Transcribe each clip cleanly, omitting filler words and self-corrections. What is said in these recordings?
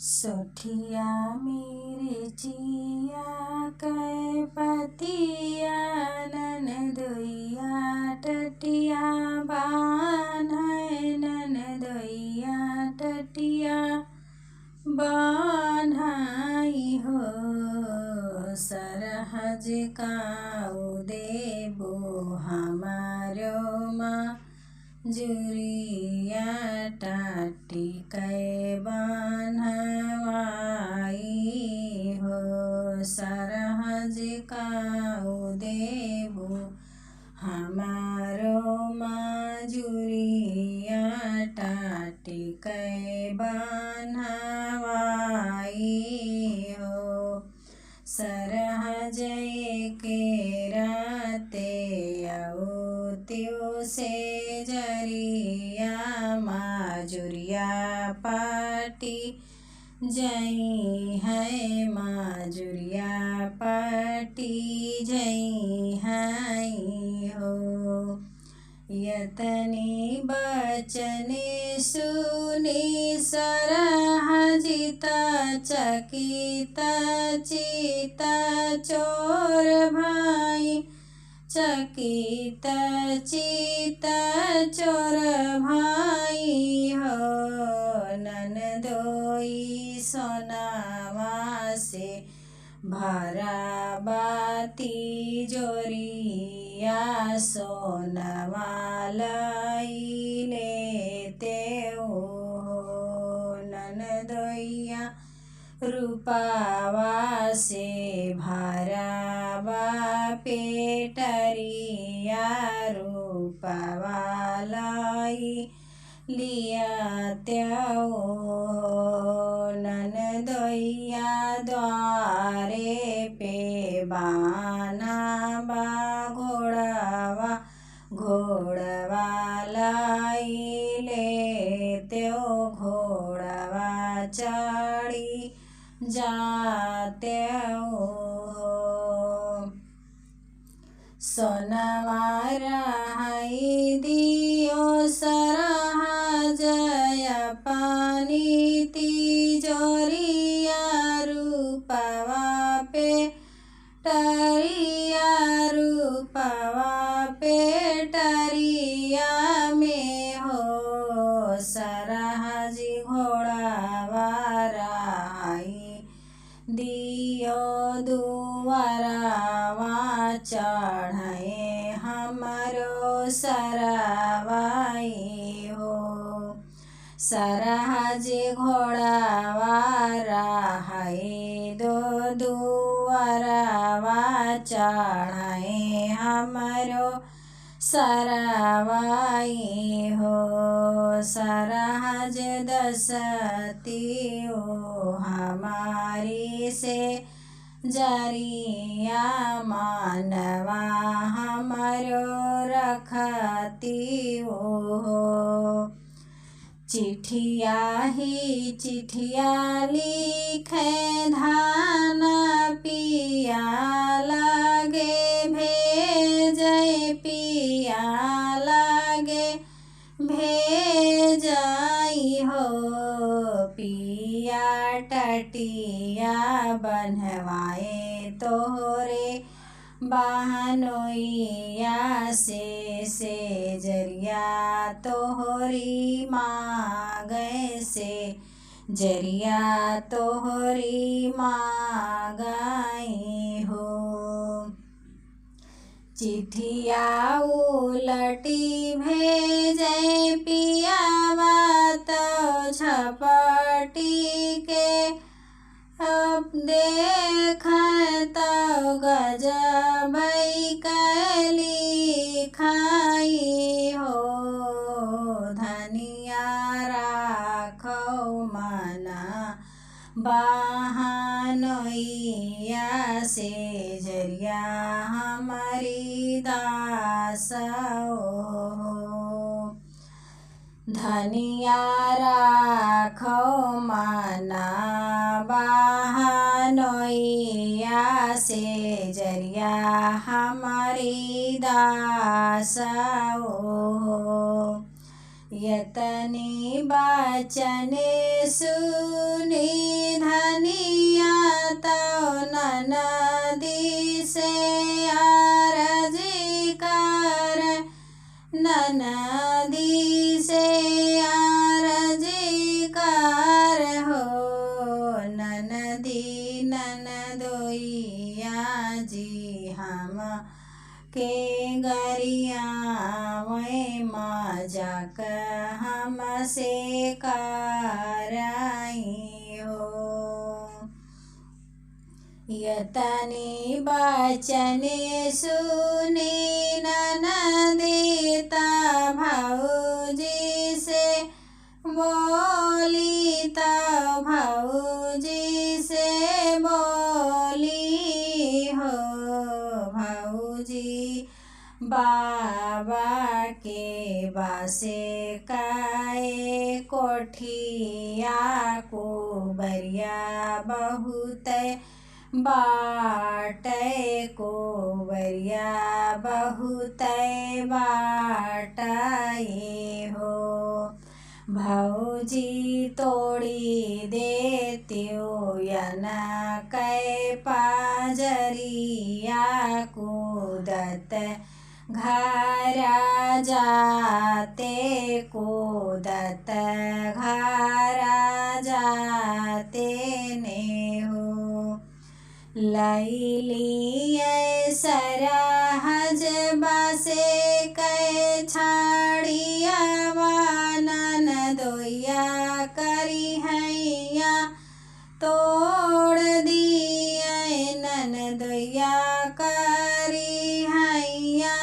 सोठिया मिर्चिया कै पतिया ननदोइया टटिया बान्है ननदोइया टटिया बान्हाई हो। सरहज काऊ देबो हमारो माँ जुरिया टाटी कै बान्हवाई हो। सरहज काऊ देबो हमारो माँ जुरिया टाटी कै बान्हवाई हो। सरहज के राते औतियो से जरिया माजुरिया पाटी जई है माजुरिया पाटी जई है हो। यतनी बचने सुनी सरहजिता चकित चित चोर भाई चकित चित चोर भाई हो। ननदोई सोनावा से भराबाती जोरिया सोनवा लाई लेते हो। ननदोइया रूपावा से भराबा पेटरिया रूपावा लाई लिया त्यो। ननदोइया द्वारे पे बाना बा घोड़वा घोड़वा लाई लेत्यो घोड़वा चढ़ी जाते हो। सोनवा रहाई दियो सरहजय पानी तिजोरिया रूपवा पे टरिया रूपवा पे टरिया में हो। सरहजी घोड़वा रहाई दियो दुआरवा चढ़े हमरो सरवाई हो। सरहज घोड़वा रहाई दो दुआरवा चढ़े हमरो सरवाई हो। सरहज दसतियो हमारी से जरिया मानवा हमरो रखती हो। चिठिया ही चिठिया लिखे धान पिया लागे भेजे पिया लागे भेजाई हो। पिया टटिया बनवाए तोहरे बहनोइया से जरिया तोहरी मांगे से जरिया तोहरी मांगाई हो। चिठिया उलटी भेजे पियावा तो झपटी के अब देख तो गजबई कैली खाई हो। धनिया राखो मना बहनोइया से जरिया हमारी दास हो। धनिया राखो मना बहनोइया से जरिया हमारी दास हो। यतनी बचन सुनी के गरिया मैं मजाक हमसे कराई हो। यतनी बचने सुनी ननदीता भौजी से बोली तो भौजी से बोली हो। भौजी बाबा के बासे काए कोठिया को बरिया बहुत बाटे को बरिया बहुत बाटे हो। भौजी तोड़ी देत्यो यना कै पाजरिया कूदत घरा जाते कूदत घरा जाते ने हो। लैली सरहज बासे कै छाड़िया ननदोइया करी हैया तोड़ दिए ननदोइया करी हैया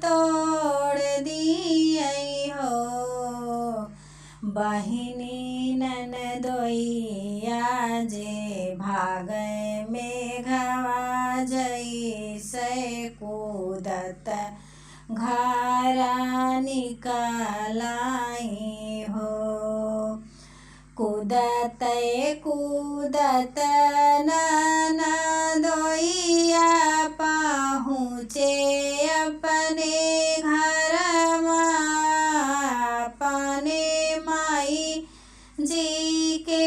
तोड़ दिए हो। बहिनी ननदोइया जे भाग मेघवा जैसे कूदत घरा निकलाई हो। कूदत कूदत ननदोइया पहुँचे अपने घर अपने माई जी के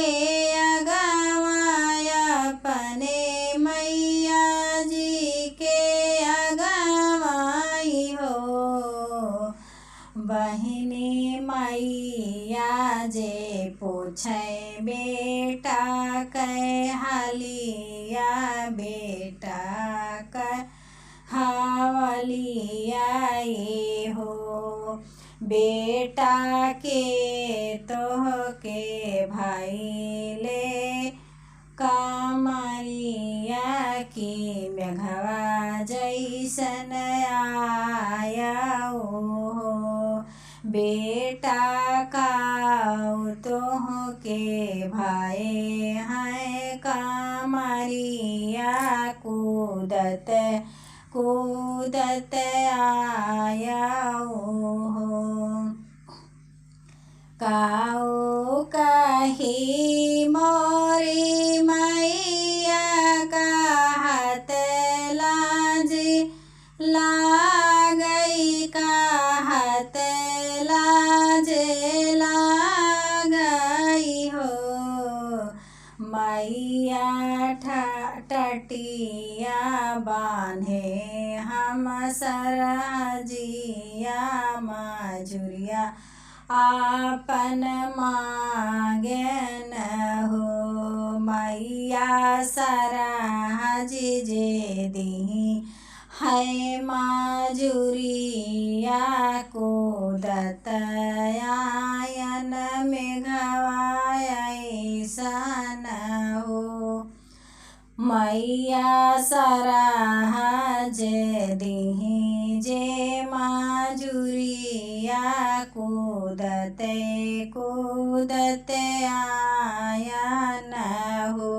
अगवाया अपने मैया जी के अगवाई हो। बहिनी मैया जे पूछे बेटा कै हालिया बेटा कै हावलिया हो। बेटा के तोह के भाई ले कामरिया की मेघवा जैसन आया हो। बेटा काऊ तोह के भाई हैं कामरिया कूदत कूदत आया हो। काऊ कही मोरी मैया कहत लाज लागई कहत लाज लागई हो। मैया टटिया बान्हे हम सरहजिया मजुरिया आपन मांगन हो। मैया सरहजी जे दी है मजुरिया कूदत आयन मेघवा ऐसन हो। मैया सरहज दी जे मजुरिया कूदते कूदते आयन हो।